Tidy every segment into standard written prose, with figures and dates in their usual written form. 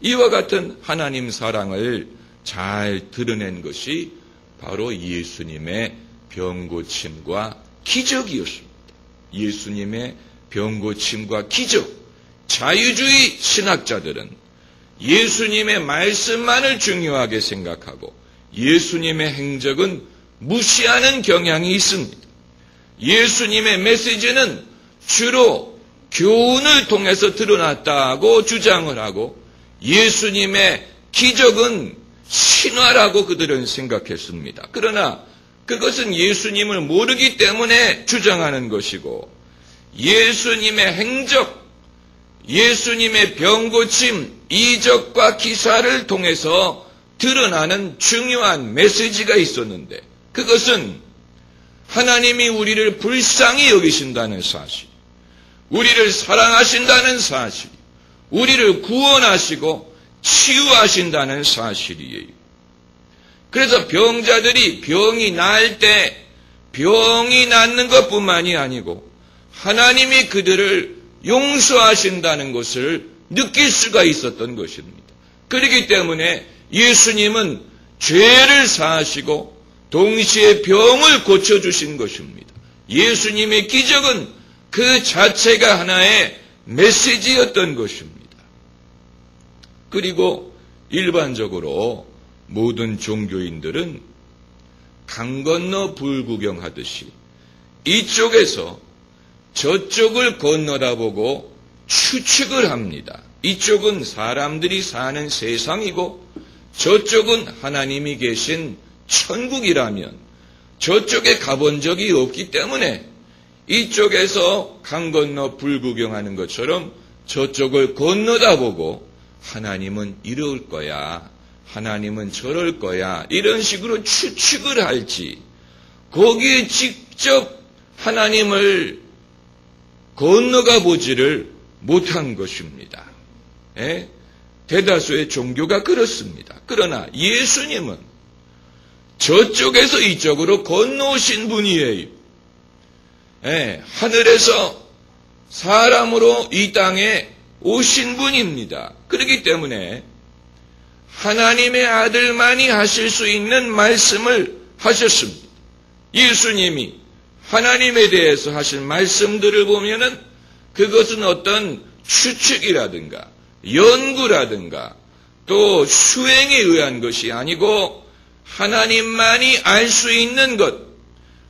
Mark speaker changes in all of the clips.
Speaker 1: 이와 같은 하나님 사랑을 잘 드러낸 것이 바로 예수님의 병고침과 기적이었습니다. 예수님의 병고침과 기적. 자유주의 신학자들은 예수님의 말씀만을 중요하게 생각하고 예수님의 행적은 무시하는 경향이 있습니다. 예수님의 메시지는 주로 교훈을 통해서 드러났다고 주장을 하고 예수님의 기적은 신화라고 그들은 생각했습니다. 그러나 그것은 예수님을 모르기 때문에 주장하는 것이고 예수님의 행적, 예수님의 병고침, 이적과 기사를 통해서 드러나는 중요한 메시지가 있었는데 그것은 하나님이 우리를 불쌍히 여기신다는 사실, 우리를 사랑하신다는 사실, 우리를 구원하시고 치유하신다는 사실이에요. 그래서 병자들이 병이 나을 때 병이 낫는 것뿐만이 아니고 하나님이 그들을 용서하신다는 것을 느낄 수가 있었던 것입니다. 그렇기 때문에 예수님은 죄를 사하시고 동시에 병을 고쳐주신 것입니다. 예수님의 기적은 그 자체가 하나의 메시지였던 것입니다. 그리고 일반적으로 모든 종교인들은 강 건너 불구경하듯이 이쪽에서 저쪽을 건너다보고 추측을 합니다. 이쪽은 사람들이 사는 세상이고 저쪽은 하나님이 계신 천국이라면 저쪽에 가본 적이 없기 때문에 이쪽에서 강 건너 불구경하는 것처럼 저쪽을 건너다보고 하나님은 이럴 거야, 하나님은 저럴 거야 이런 식으로 추측을 할지 거기에 직접 하나님을 건너가 보지를 못한 것입니다. 예? 대다수의 종교가 그렇습니다. 그러나 예수님은 저쪽에서 이쪽으로 건너오신 분이에요. 예, 하늘에서 사람으로 이 땅에 오신 분입니다. 그렇기 때문에 하나님의 아들만이 하실 수 있는 말씀을 하셨습니다. 예수님이 하나님에 대해서 하신 말씀들을 보면은 그것은 어떤 추측이라든가 연구라든가 또 수행에 의한 것이 아니고 하나님만이 알 수 있는 것,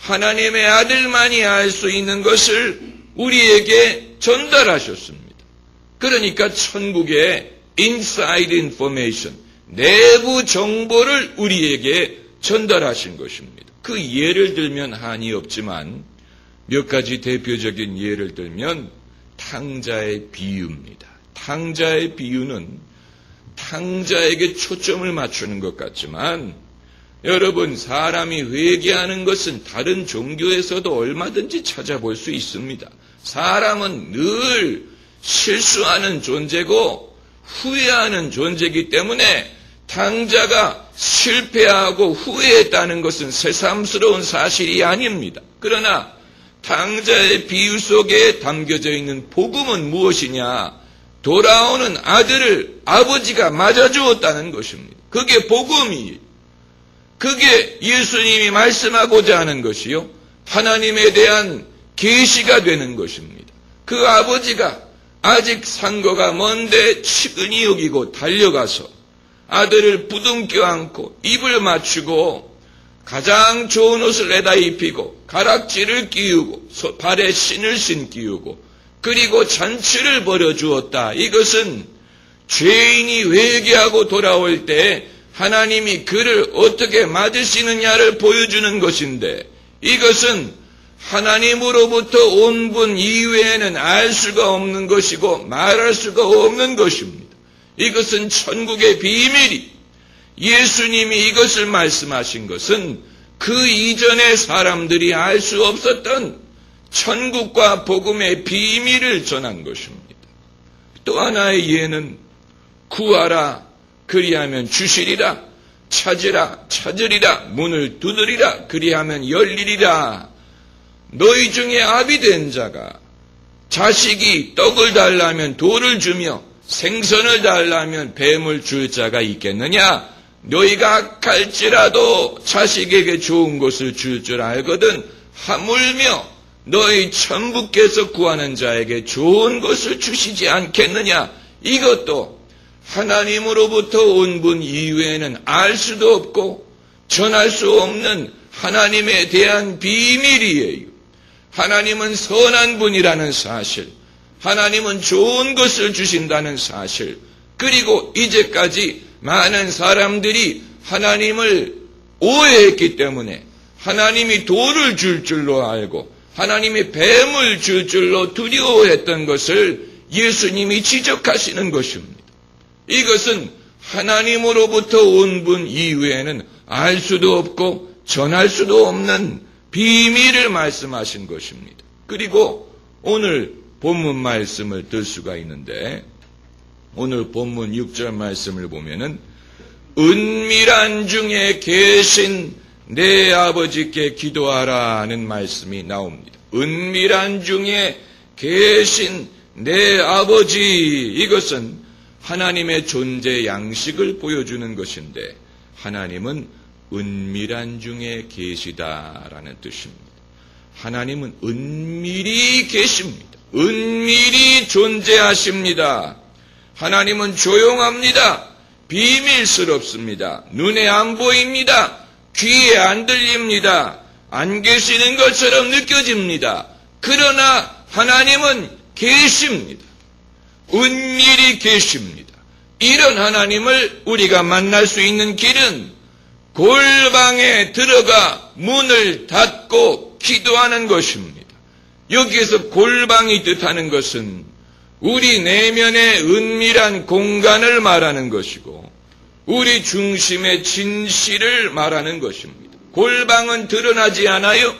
Speaker 1: 하나님의 아들만이 알 수 있는 것을 우리에게 전달하셨습니다. 그러니까 천국의 inside information, 내부 정보를 우리에게 전달하신 것입니다. 그 예를 들면 한이 없지만 몇 가지 대표적인 예를 들면 탕자의 비유입니다. 탕자의 비유는 탕자에게 초점을 맞추는 것 같지만 여러분, 사람이 회개하는 것은 다른 종교에서도 얼마든지 찾아볼 수 있습니다. 사람은 늘 실수하는 존재고 후회하는 존재이기 때문에 탕자가 실패하고 후회했다는 것은 새삼스러운 사실이 아닙니다. 그러나 탕자의 비유 속에 담겨져 있는 복음은 무엇이냐? 돌아오는 아들을 아버지가 맞아주었다는 것입니다. 그게 복음이에요. 그게 예수님이 말씀하고자 하는 것이요. 하나님에 대한 계시가 되는 것입니다. 그 아버지가 아직 상거가 먼데 치근히 여기고 달려가서 아들을 부둥켜 안고 입을 맞추고 가장 좋은 옷을 내다 입히고 가락지를 끼우고 발에 신을 신기우고 그리고 잔치를 벌여주었다. 이것은 죄인이 회개하고 돌아올 때 하나님이 그를 어떻게 맞으시느냐를 보여주는 것인데 이것은 하나님으로부터 온 분 이외에는 알 수가 없는 것이고 말할 수가 없는 것입니다. 이것은 천국의 비밀이 예수님이 이것을 말씀하신 것은 그 이전의 사람들이 알 수 없었던 천국과 복음의 비밀을 전한 것입니다. 또 하나의 예는 구하라 그리하면 주시리라 찾으라 찾으리라 문을 두드리라 그리하면 열리리라. 너희 중에 아비된 자가 자식이 떡을 달라면 돌을 주며 생선을 달라면 뱀을 줄 자가 있겠느냐? 너희가 악할지라도 자식에게 좋은 것을 줄 줄 알거든 하물며 너희 천부께서 구하는 자에게 좋은 것을 주시지 않겠느냐? 이것도 하나님으로부터 온 분 이외에는 알 수도 없고 전할 수 없는 하나님에 대한 비밀이에요. 하나님은 선한 분이라는 사실, 하나님은 좋은 것을 주신다는 사실, 그리고 이제까지 많은 사람들이 하나님을 오해했기 때문에 하나님이 돌을 줄 줄로 알고 하나님이 뱀을 줄 줄로 두려워했던 것을 예수님이 지적하시는 것입니다. 이것은 하나님으로부터 온 분 이외에는 알 수도 없고 전할 수도 없는 비밀을 말씀하신 것입니다. 그리고 오늘 본문 말씀을 들 수가 있는데 오늘 본문 6절 말씀을 보면은 은밀한 중에 계신 내 아버지께 기도하라는 말씀이 나옵니다. 은밀한 중에 계신 내 아버지, 이것은 하나님의 존재 양식을 보여주는 것인데 하나님은 은밀한 중에 계시다라는 뜻입니다. 하나님은 은밀히 계십니다. 은밀히 존재하십니다. 하나님은 조용합니다. 비밀스럽습니다. 눈에 안 보입니다. 귀에 안 들립니다. 안 계시는 것처럼 느껴집니다. 그러나 하나님은 계십니다. 은밀히 계십니다. 이런 하나님을 우리가 만날 수 있는 길은 골방에 들어가 문을 닫고 기도하는 것입니다. 여기에서 골방이 뜻하는 것은 우리 내면의 은밀한 공간을 말하는 것이고 우리 중심의 진실을 말하는 것입니다. 골방은 드러나지 않아요.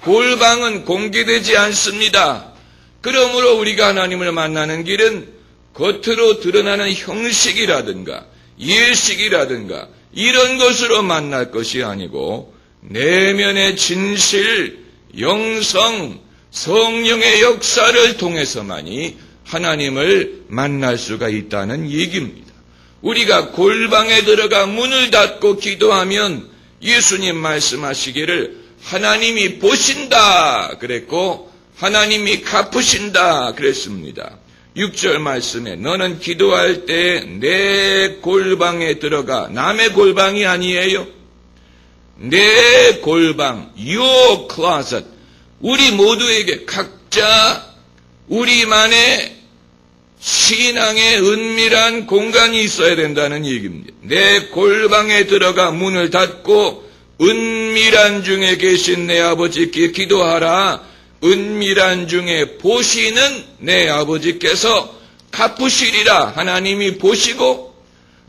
Speaker 1: 골방은 공개되지 않습니다. 그러므로 우리가 하나님을 만나는 길은 겉으로 드러나는 형식이라든가 예식이라든가 이런 것으로 만날 것이 아니고 내면의 진실, 영성, 성령의 역사를 통해서만이 하나님을 만날 수가 있다는 얘기입니다. 우리가 골방에 들어가 문을 닫고 기도하면 예수님 말씀하시기를 하나님이 보신다 그랬고 하나님이 갚으신다 그랬습니다. 6절 말씀에 너는 기도할 때 내 골방에 들어가, 남의 골방이 아니에요. 내 골방, your closet. 우리 모두에게 각자 우리만의 신앙의 은밀한 공간이 있어야 된다는 얘기입니다. 내 골방에 들어가 문을 닫고 은밀한 중에 계신 내 아버지께 기도하라. 은밀한 중에 보시는 내 아버지께서 갚으시리라. 하나님이 보시고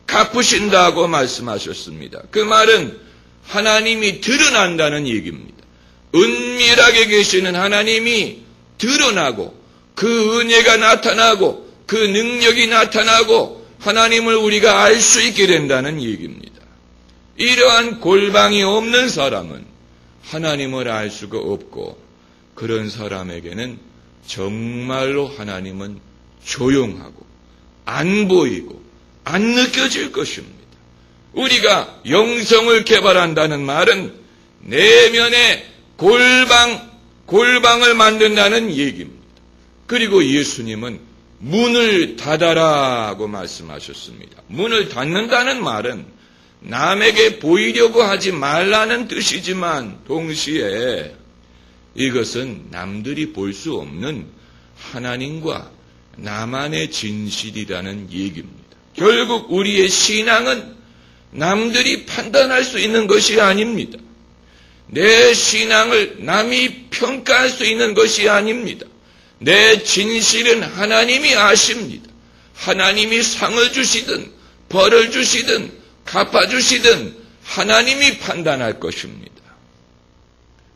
Speaker 1: 갚으신다고 말씀하셨습니다. 그 말은 하나님이 드러난다는 얘기입니다. 은밀하게 계시는 하나님이 드러나고 그 은혜가 나타나고 그 능력이 나타나고 하나님을 우리가 알 수 있게 된다는 얘기입니다. 이러한 골방이 없는 사람은 하나님을 알 수가 없고 그런 사람에게는 정말로 하나님은 조용하고 안 보이고 안 느껴질 것입니다. 우리가 영성을 개발한다는 말은 내면의 골방을 만든다는 얘기입니다. 그리고 예수님은 문을 닫아라고 말씀하셨습니다. 문을 닫는다는 말은 남에게 보이려고 하지 말라는 뜻이지만 동시에 이것은 남들이 볼 수 없는 하나님과 나만의 진실이라는 얘기입니다. 결국 우리의 신앙은 남들이 판단할 수 있는 것이 아닙니다. 내 신앙을 남이 평가할 수 있는 것이 아닙니다. 내 진실은 하나님이 아십니다. 하나님이 상을 주시든 벌을 주시든 갚아주시든 하나님이 판단할 것입니다.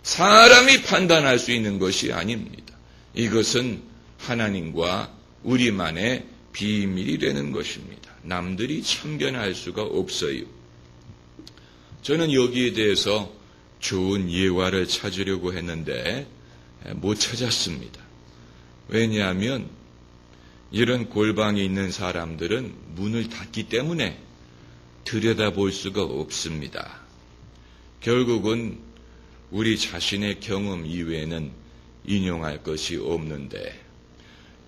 Speaker 1: 사람이 판단할 수 있는 것이 아닙니다. 이것은 하나님과 우리만의 비밀이 되는 것입니다. 남들이 참견할 수가 없어요. 저는 여기에 대해서 좋은 예화를 찾으려고 했는데 못 찾았습니다. 왜냐하면 이런 골방이 있는 사람들은 문을 닫기 때문에 들여다볼 수가 없습니다. 결국은 우리 자신의 경험 이외에는 인용할 것이 없는데,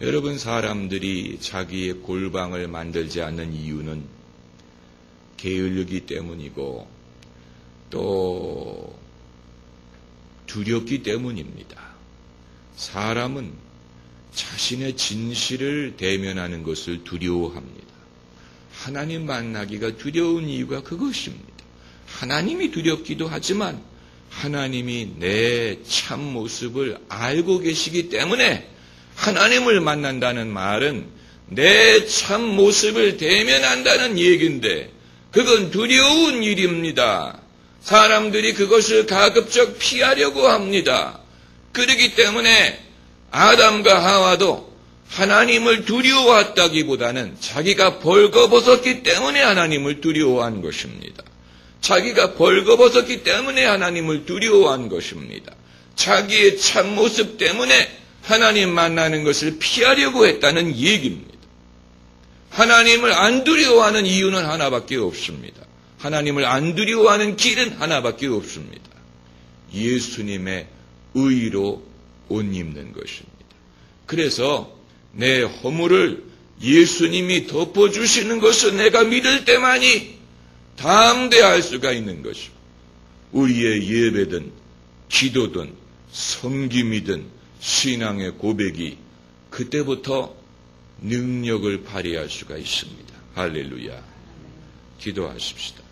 Speaker 1: 여러분, 사람들이 자기의 골방을 만들지 않는 이유는 게으르기 때문이고 또 두렵기 때문입니다. 사람은 자신의 진실을 대면하는 것을 두려워합니다. 하나님 만나기가 두려운 이유가 그것입니다. 하나님이 두렵기도 하지만 하나님이 내 참 모습을 알고 계시기 때문에 하나님을 만난다는 말은 내 참 모습을 대면한다는 얘기인데 그건 두려운 일입니다. 사람들이 그것을 가급적 피하려고 합니다. 그렇기 때문에 아담과 하와도 하나님을 두려워했다기보다는 자기가 벌거벗었기 때문에 하나님을 두려워한 것입니다. 자기가 벌거벗었기 때문에 하나님을 두려워한 것입니다. 자기의 참모습 때문에 하나님 만나는 것을 피하려고 했다는 얘기입니다. 하나님을 안 두려워하는 이유는 하나밖에 없습니다. 하나님을 안 두려워하는 길은 하나밖에 없습니다. 예수님의 의로 옷 입는 것입니다. 그래서 내 허물을 예수님이 덮어주시는 것을 내가 믿을 때만이 담대할 수가 있는 것입니다. 우리의 예배든 기도든 섬김이든 신앙의 고백이 그때부터 능력을 발휘할 수가 있습니다. 할렐루야. 기도하십시다.